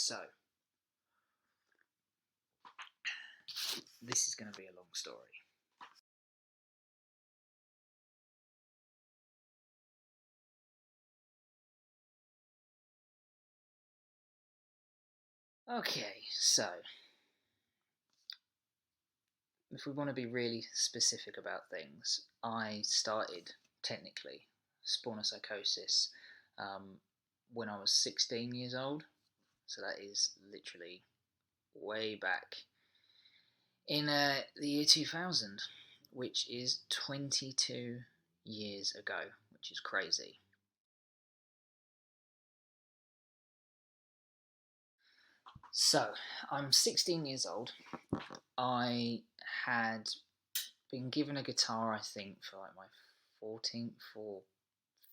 So, this is going to be a long story. Okay, so if we want to be really specific about things, I started technically Psychosis when I was 16 years old. So that is literally way back in the year 2000, which is 22 years ago, which is crazy. So, I'm 16 years old. I had been given a guitar, I think, for like my 14th or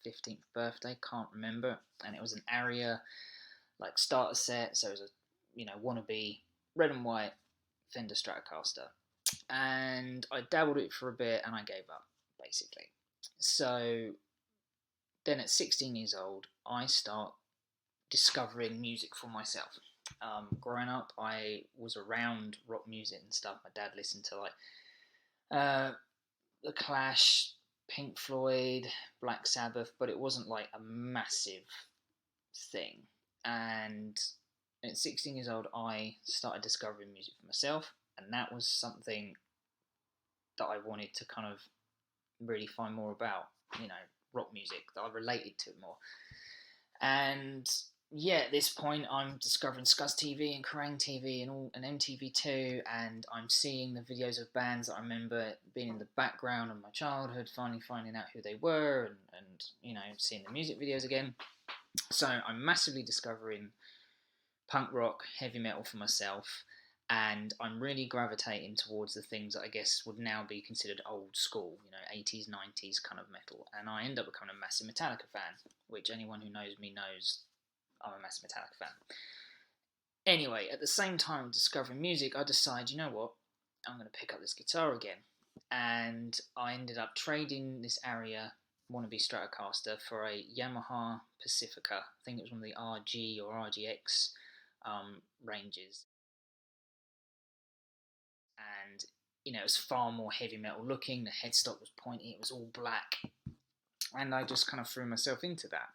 15th birthday, can't remember. And it was an Aria, like starter set, so it was a, wannabe red and white Fender Stratocaster. And I dabbled it for a bit and I gave up, basically. So then at 16 years old, I start discovering music for myself. Growing up, I was around rock music and stuff. My dad listened to like The Clash, Pink Floyd, Black Sabbath, but it wasn't like a massive thing. And at 16 years old, I started discovering music for myself, and that was something that I wanted to kind of really find more about, rock music, that I related to it more. And yeah, at this point, I'm discovering Scuzz TV and Kerrang TV and MTV2, and I'm seeing the videos of bands that I remember being in the background of my childhood, finally finding out who they were, and seeing the music videos again. So I'm massively discovering punk rock, heavy metal for myself, and I'm really gravitating towards the things that I guess would now be considered old school, 80s, 90s kind of metal. And I end up becoming a massive Metallica fan, which anyone who knows me knows I'm a massive Metallica fan. Anyway, at the same time discovering music, I decided, you know what, I'm going to pick up this guitar again. And I ended up trading this Aria wannabe Stratocaster for a Yamaha Pacifica. I think it was one of the RG or RGX ranges. And it was far more heavy metal looking. The headstock was pointy, it was all black, and I just kind of threw myself into that.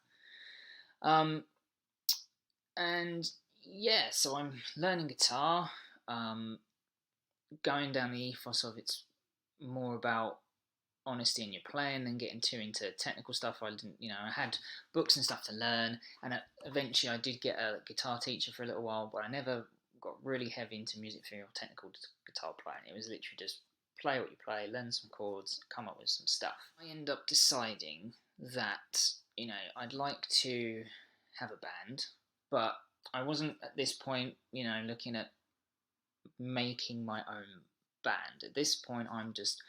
And yeah, so I'm learning guitar, going down the ethos of it's more about honesty in your playing than getting too into technical stuff. I didn't, I had books and stuff to learn, and eventually I did get a guitar teacher for a little while, but I never got really heavy into music theory or technical guitar playing. It was literally just play what you play, learn some chords, come up with some stuff. I end up deciding that, I'd like to have a band, but I wasn't at this point, looking at making my own band. At this point, I'm just,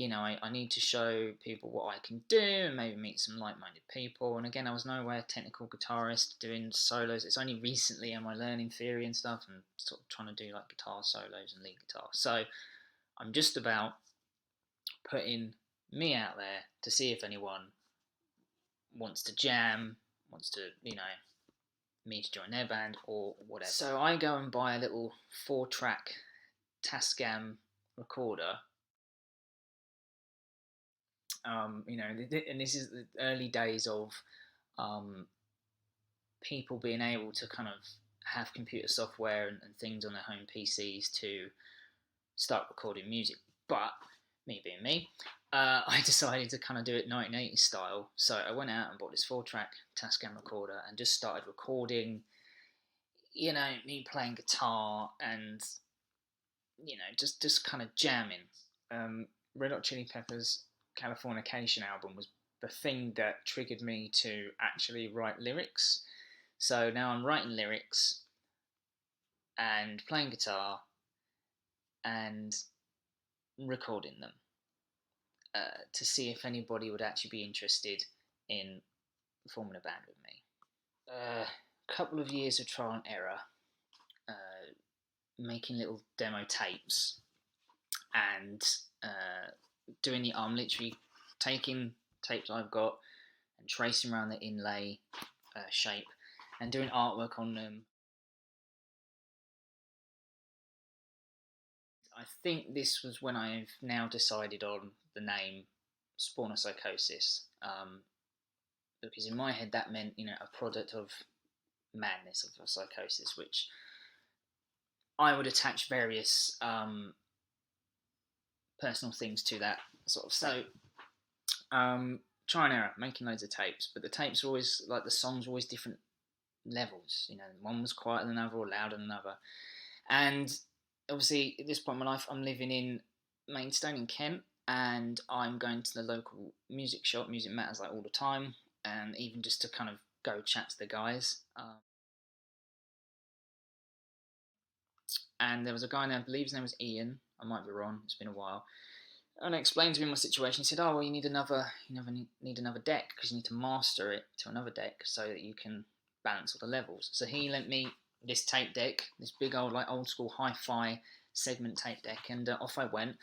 I need to show people what I can do and maybe meet some like-minded people. And again, I was nowhere technical guitarist doing solos. It's only recently am I learning theory and stuff and sort of trying to do like guitar solos and lead guitar. So I'm just about putting me out there to see if anyone wants to jam, wants to, me to join their band or whatever. So I go and buy a little 4-track Tascam recorder. And this is the early days of people being able to kind of have computer software and things on their home PCs to start recording music. But me being me, I decided to kind of do it 1980s style. So I went out and bought this 4-track Tascam recorder and just started recording, me playing guitar and, just kind of jamming. Red Hot Chili Peppers' Californication album was the thing that triggered me to actually write lyrics. So now I'm writing lyrics and playing guitar and recording them to see if anybody would actually be interested in forming a band with me. A couple of years of trial and error, making little demo tapes and doing the I'm literally taking tapes I've got and tracing around the inlay shape and doing artwork on them. I think this was when I've now decided on the name Spawn of Psychosis, because in my head that meant, a product of madness, of a psychosis, which I would attach various personal things to that sort of. So, try and error, making loads of tapes, but the tapes are always, like, the songs were always different levels. One was quieter than another or louder than another. And obviously, at this point in my life, I'm living in Maidstone in Kent, and I'm going to the local music shop, Music Matters, like, all the time, and even just to kind of go chat to the guys. And there was a guy there, I believe his name was Ian. I might be wrong. It's been a while. And I explained to him my situation. He said, "Oh, well, you need another deck because you need to master it to another deck so that you can balance all the levels." So he lent me this tape deck, this big old, like, old school hi-fi segment tape deck, and off I went.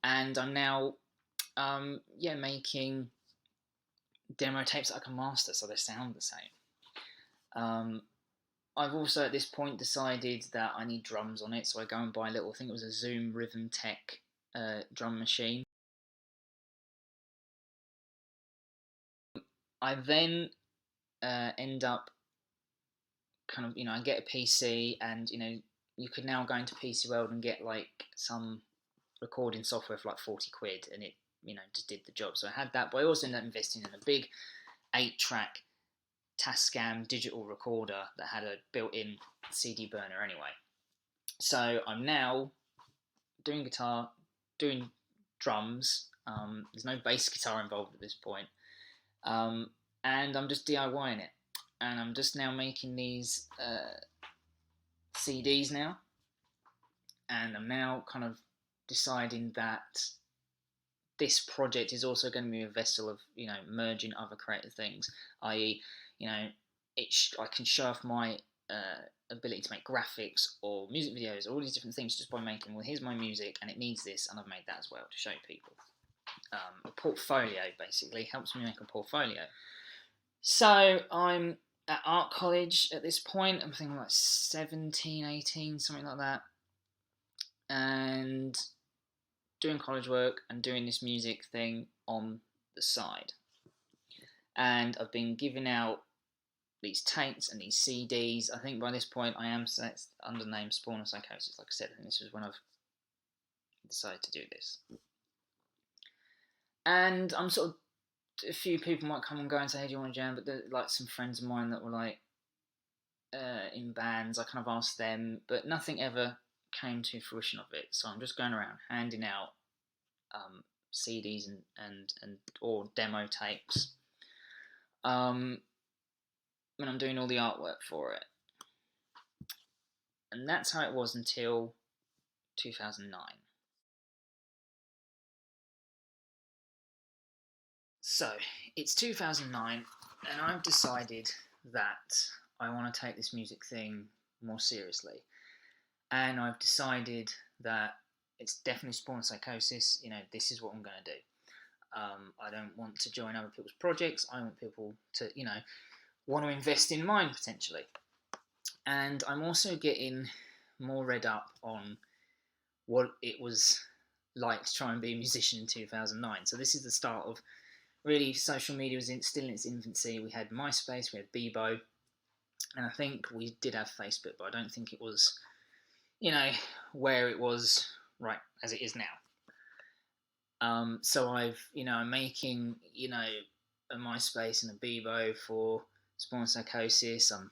And I'm now, making demo tapes that I can master so they sound the same. I've also at this point decided that I need drums on it, so I go and buy a little, I think it was a Zoom Rhythm Tech drum machine. I then end up kind of, I get a PC, and you could now go into PC World and get like some recording software for like 40 quid, and it just did the job. So I had that, but I also ended up investing in a big 8-track Tascam digital recorder that had a built-in CD burner anyway. So I'm now doing guitar, doing drums. There's no bass guitar involved at this point. And I'm just DIYing it. And I'm just now making these CDs now. And I'm now kind of deciding that this project is also going to be a vessel of, merging other creative things, i.e., I can show off my ability to make graphics or music videos, or all these different things, just by making, well, here's my music and it needs this, and I've made that as well to show people. A portfolio, basically, helps me make a portfolio. So I'm at art college at this point. I'm thinking like 17, 18, something like that, and doing college work and doing this music thing on the side. And I've been giving out these tapes and these CDs. I think by this point I am under the name Spawn of Psychosis, like I said, and this was when I've decided to do this. And I'm sort of, a few people might come and go and say, "Hey, do you want to jam?" But they're like some friends of mine that were like in bands. I kind of asked them, but nothing ever came to fruition of it. So I'm just going around handing out CDs and or demo tapes. And I'm doing all the artwork for it. And that's how it was until 2009. So, it's 2009, and I've decided that I want to take this music thing more seriously. And I've decided that it's definitely Spawn Psychosis. This is what I'm going to do. I don't want to join other people's projects. I want people to, want to invest in mine, potentially. And I'm also getting more read up on what it was like to try and be a musician in 2009. So this is the start of, really, social media was still in its infancy. We had MySpace, we had Bebo, and I think we did have Facebook, but I don't think it was, where it was right as it is now. So I'm making, a MySpace and a Bebo for Spawn Psychosis. I'm,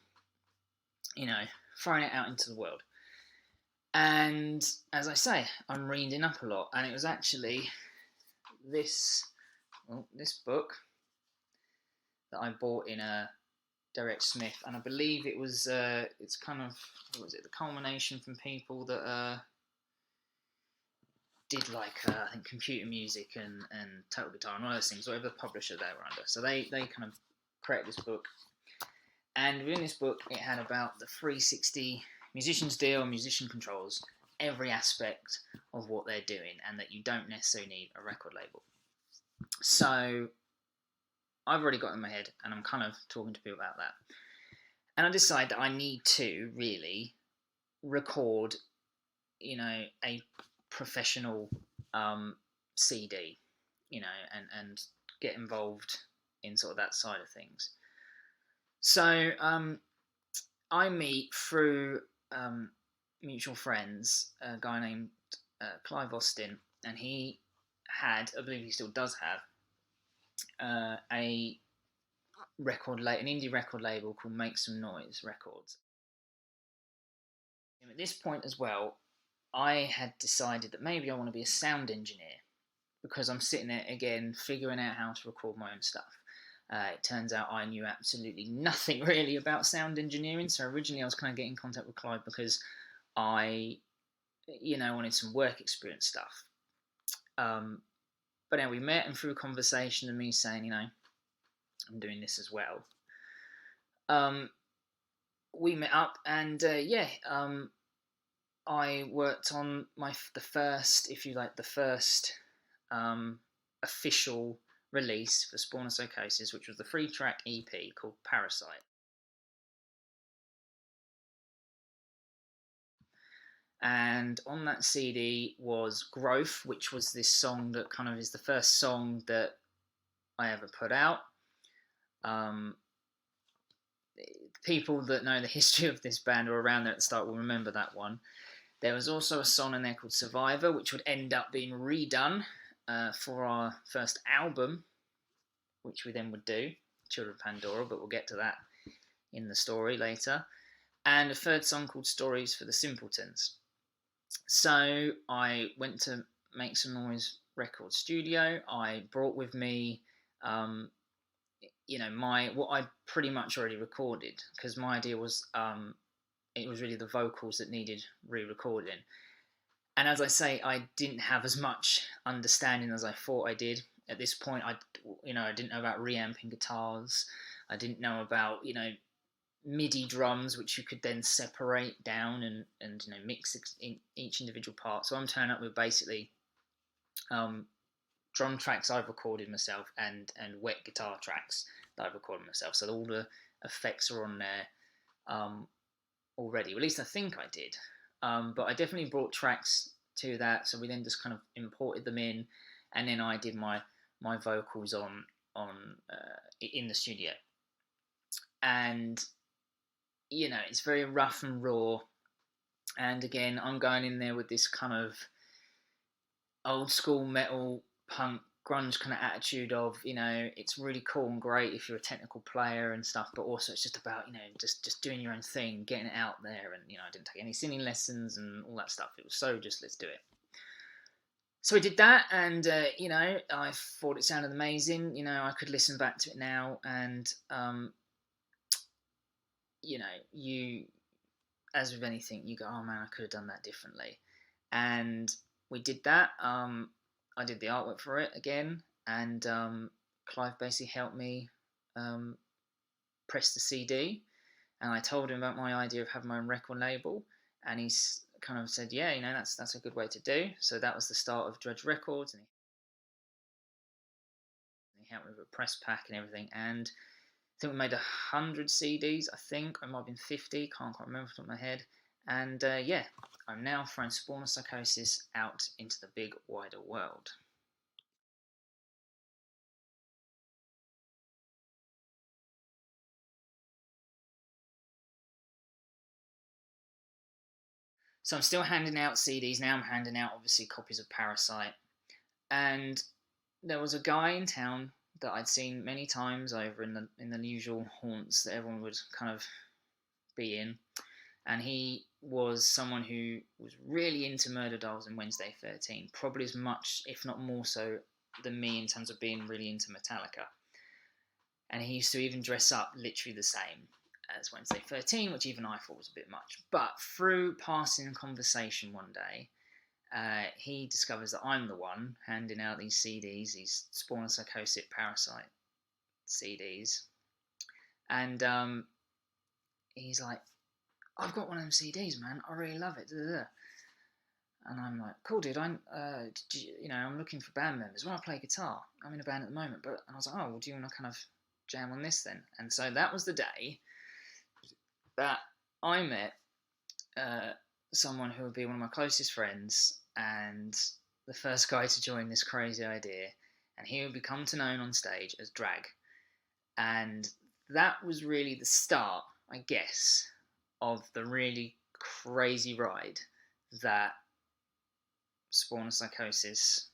throwing it out into the world. And as I say, I'm reading up a lot, and it was actually this book that I bought in a Derek Smith, and I believe it was it's kind of, what was it, the culmination from people that did like I think computer music and Total Guitar and all those things, whatever publisher they were under. So they kind of created this book, and within this book it had about the 360 musician's deal and musician controls every aspect of what they're doing, and that you don't necessarily need a record label. So I've already got it in my head, and I'm kind of talking to people about that. And I decided that I need to really record, a professional CD, and get involved in sort of that side of things. So I meet through mutual friends a guy named Clive Austin, and he had, I believe he still does have, an indie record label called Make Some Noise Records. And at this point as well, I had decided that maybe I want to be a sound engineer, because I'm sitting there again figuring out how to record my own stuff. It turns out I knew absolutely nothing really about sound engineering, so originally I was kind of getting in contact with Clive because I, wanted some work experience stuff. But then we met, and through a conversation and me saying, I'm doing this as well, we met up, and I worked on the first official release for Spawn of Psychosis, which was the 3-track EP called Parasite. And on that CD was Growth, which was this song that kind of is the first song that I ever put out. People that know the history of this band or around there at the start will remember that one. There was also a song in there called Survivor, which would end up being redone for our first album, which we then would do, Children of Pandora, but we'll get to that in the story later. And a third song called Stories for the Simpletons. So I went to Make Some Noise record studio. I brought with me, what I pretty much already recorded, because my idea was it was really the vocals that needed re-recording. And as I say, I didn't have as much understanding as I thought I did. At this point, I didn't know about reamping guitars. I didn't know about, MIDI drums, which you could then separate down and mix in each individual part. So I'm turning up with basically drum tracks I've recorded myself and wet guitar tracks that I've recorded myself. So all the effects are on there already. Or at least I think I did. But I definitely brought tracks to that. So we then just kind of imported them in, and then I did my vocals on in the studio. And it's very rough and raw. And again, I'm going in there with this kind of old school metal punk grunge kind of attitude of, it's really cool and great if you're a technical player and stuff, but also it's just about, just doing your own thing, getting it out there. And, I didn't take any singing lessons and all that stuff. It was so just, let's do it. So we did that, and, I thought it sounded amazing. I could listen back to it now, and, you, as with anything, you go, oh man, I could have done that differently. And we did that. I did the artwork for it again, and Clive basically helped me press the CD, and I told him about my idea of having my own record label, and he's kind of said, yeah, that's a good way to do. So that was the start of Dredge Records, and he helped me with a press pack and everything, and I think we made 100 CDs, I think. It might have been 50, can't quite remember off the top of my head. And I'm now throwing Spawn of Psychosis out into the big, wider world. So I'm still handing out CDs. Now I'm handing out, obviously, copies of Parasite. And there was a guy in town that I'd seen many times over in the usual haunts that everyone would kind of be in. And he was someone who was really into Murder Dolls and Wednesday 13, probably as much, if not more so, than me in terms of being really into Metallica. And he used to even dress up literally the same as Wednesday 13, which even I thought was a bit much. But through passing conversation one day, he discovers that I'm the one handing out these CDs, these Spawn of Psychosis Parasite CDs. And he's like, I've got one of them CDs, man. I really love it. And I'm like, cool, dude. I'm looking for band members. Well, I play guitar. I'm in a band at the moment. And I was like, oh, well, do you want to kind of jam on this then? And so that was the day that I met someone who would be one of my closest friends and the first guy to join this crazy idea, and he would become to known on stage as Drag. And that was really the start, I guess, of the really crazy ride that Spawn of Psychosis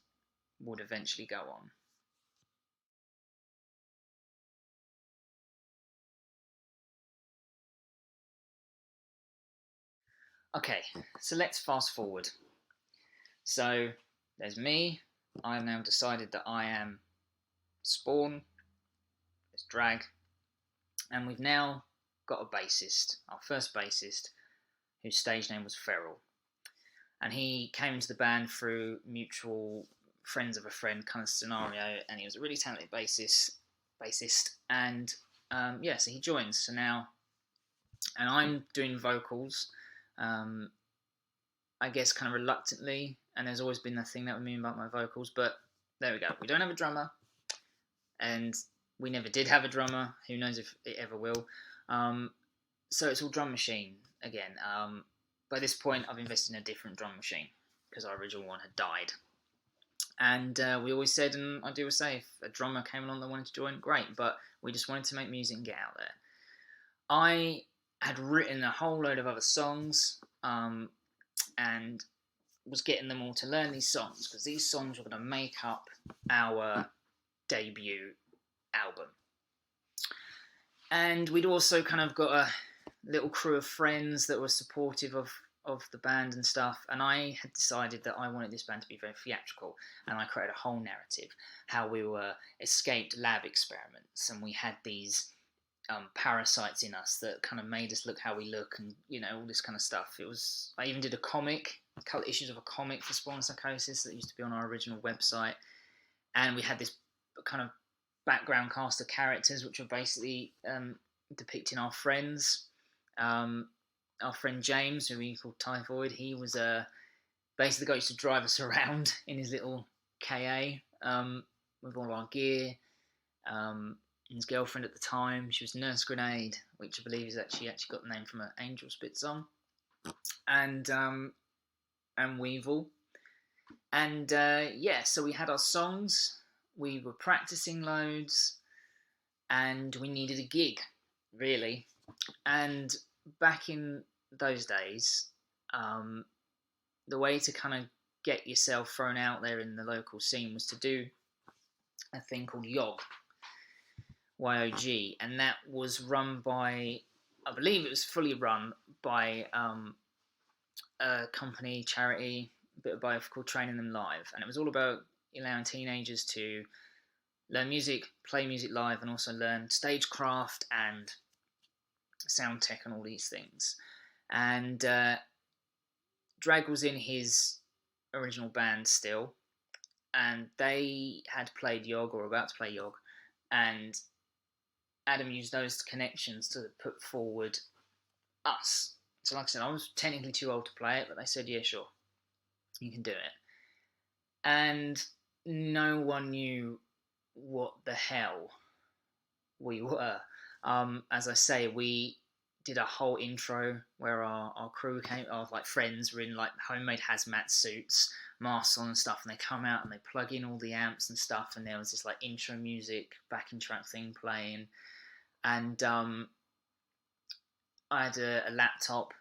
would eventually go on. Okay, so let's fast forward. So there's me. I've now decided that I am Spawn, there's Drag, and we've now got a bassist, our first bassist, whose stage name was Feral. And he came into the band through mutual friends of a friend kind of scenario, and he was a really talented bassist, and yeah, so he joins. So now, and I'm doing vocals, um, I guess kind of reluctantly, and there's always been that thing that with me about my vocals, but there we go. We don't have a drummer, and we never did have a drummer. Who knows if it ever will? So it's all drum machine again. By this point, I've invested in a different drum machine because our original one had died. And we always said, and I do say, if a drummer came along that wanted to join, great. But we just wanted to make music and get out there. I had written a whole load of other songs and was getting them all to learn these songs because these songs were going to make up our debut album. And we'd also kind of got a little crew of friends that were supportive of the band and stuff, and I had decided that I wanted this band to be very theatrical, and I created a whole narrative, how we were escaped lab experiments, and we had these parasites in us that kind of made us look how we look, and all this kind of stuff. I even did a couple of issues of a comic for Spawn Psychosis that used to be on our original website, and we had this kind of background cast of characters which were basically depicting our friends. Our friend James, who we called Typhoid, he was basically the guy who used to drive us around in his little KA with all our gear. His girlfriend at the time, she was Nurse Grenade, which I believe is actually got the name from an Angel Spit song, and Weevil, and yeah. So we had our songs, we were practicing loads, and we needed a gig, really, and back in those days, the way to kind of get yourself thrown out there in the local scene was to do a thing called YOG, and that was run by, I believe it was fully run by a company, charity, a bit of both, called Training Them Live, and it was all about allowing teenagers to learn music, play music live, and also learn stagecraft and sound tech and all these things. And Drag was in his original band still, and they had played Yog, or about to play Yog, and Adam used those connections to put forward us. So like I said, I was technically too old to play it, but they said, yeah, sure, you can do it. And no one knew what the hell we were. As I say, we did a whole intro where our crew came, our like friends were in like homemade hazmat suits, masks on and stuff, and they come out and they plug in all the amps and stuff, and there was this like intro music, backing track thing playing, and I had a laptop,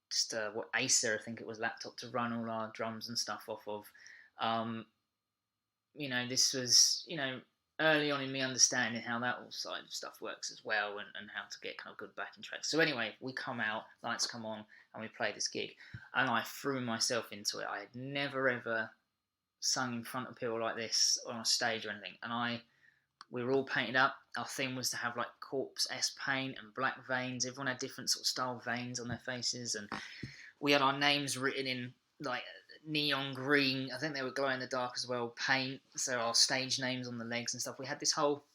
just what Acer, I think it was, laptop to run all our drums and stuff off of. This was early on in me understanding how that all side of stuff works as well, and how to get kind of good backing tracks. So anyway, we come out, lights come on, and we play this gig, and I threw myself into it. I had never ever sung in front of people like this on a stage or anything, and we were all painted up. Our theme was to have like corpse-esque paint and black veins. Everyone had different sort of style veins on their faces, and we had our names written in like neon green. I think they were glow in the dark as well, paint. So our stage names on the legs and stuff. We had this whole,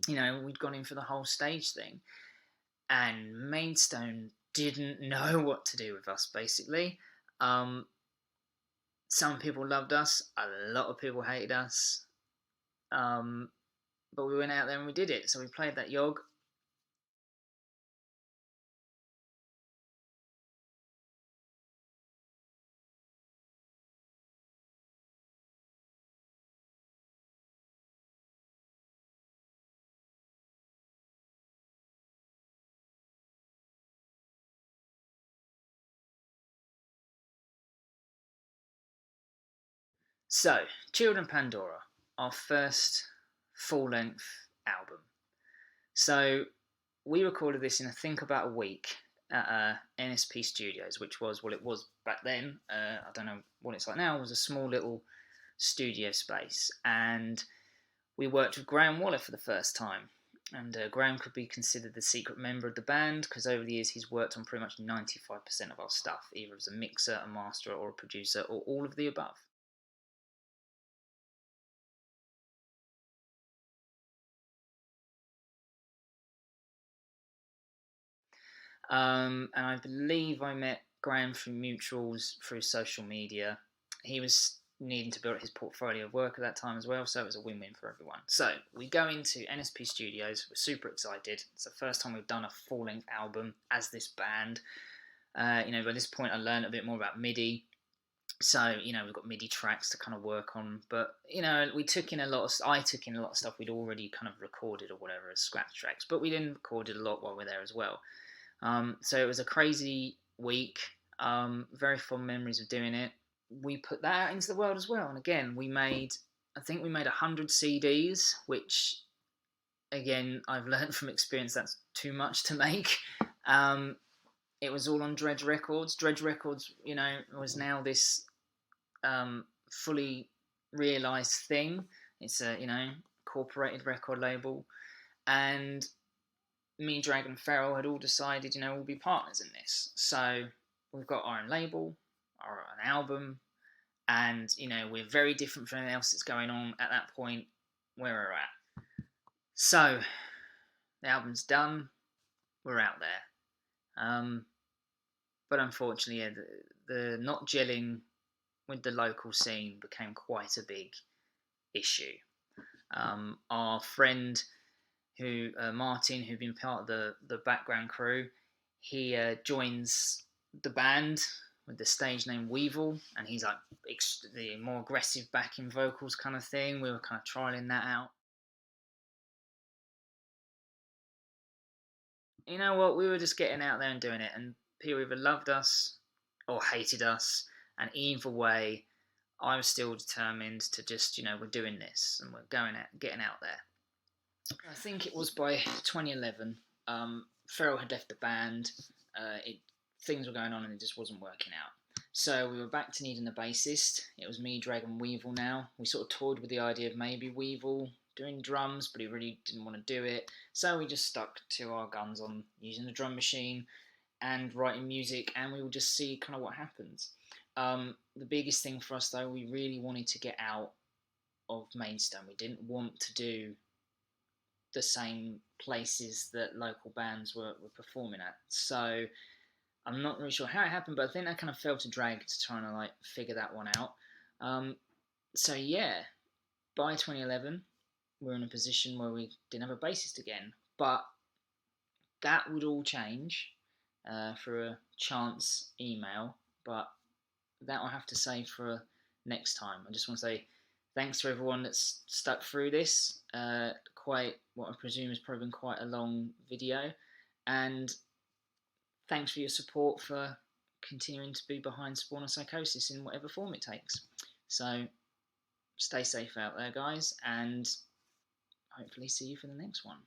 we'd gone in for the whole stage thing, and Maidstone didn't know what to do with us. Basically, some people loved us, a lot of people hated us. But we went out there and we did it. So we played that Yog. So, Children Pandora, our first full-length album. So, we recorded this in I think about a week at NSP Studios, which was, well, it was back then, I don't know what it's like now, it was a small little studio space, and we worked with Graham Waller for the first time. And Graham could be considered the secret member of the band because over the years he's worked on pretty much 95% of our stuff, either as a mixer, a masterer, or a producer, or all of the above. And I believe I met Graham through mutuals, through social media. He was needing to build his portfolio of work at that time as well, so it was a win-win for everyone. So we go into NSP Studios. We're super excited. It's the first time we've done a full-length album as this band. By this point I learned a bit more about MIDI. So, we've got MIDI tracks to kind of work on, but, I took in a lot of stuff we'd already kind of recorded or whatever as scratch tracks, but we didn't record it a lot while we we're there as well. So it was a crazy week, very fond memories of doing it. We put that out into the world as well, and again, I think we made 100 CDs, which, again, I've learned from experience that's too much to make. It was all on Dredge Records. Dredge Records, was now this fully realised thing. It's a, incorporated record label. And me, Drag and Feral had all decided, we'll be partners in this. So we've got our own label, an album, and, we're very different from anything else that's going on at that point where we're at. So the album's done. We're out there. But unfortunately, the not gelling with the local scene became quite a big issue. Our friend, Martin, who'd been part of the background crew, he joins the band with the stage name Weevil, and he's like the more aggressive backing vocals kind of thing. We were kind of trialing that out. You know what? We were just getting out there and doing it, and people either loved us or hated us, and either way, I was still determined to just, we're doing this and we're getting out there. I think it was by 2011. Feral had left the band. Things were going on and it just wasn't working out. So we were back to needing a bassist. It was me, Drag, and Weevil now. We sort of toyed with the idea of maybe Weevil doing drums, but he really didn't want to do it. So we just stuck to our guns on using the drum machine and writing music, and we will just see kind of what happens. The biggest thing for us, though, we really wanted to get out of Maidstone. We didn't want to do the same places that local bands were performing at. So I'm not really sure how it happened, but I think I kind of fell to Drag to try and figure that one out. So yeah, by 2011, we're in a position where we didn't have a bassist again, but that would all change for a chance email, but that I'll have to say for next time. I just want to say thanks to everyone that's stuck through this. Quite what I presume has probably been quite a long video, and thanks for your support for continuing to be behind Spawn and Psychosis in whatever form it takes. So stay safe out there, guys, and hopefully see you for the next one.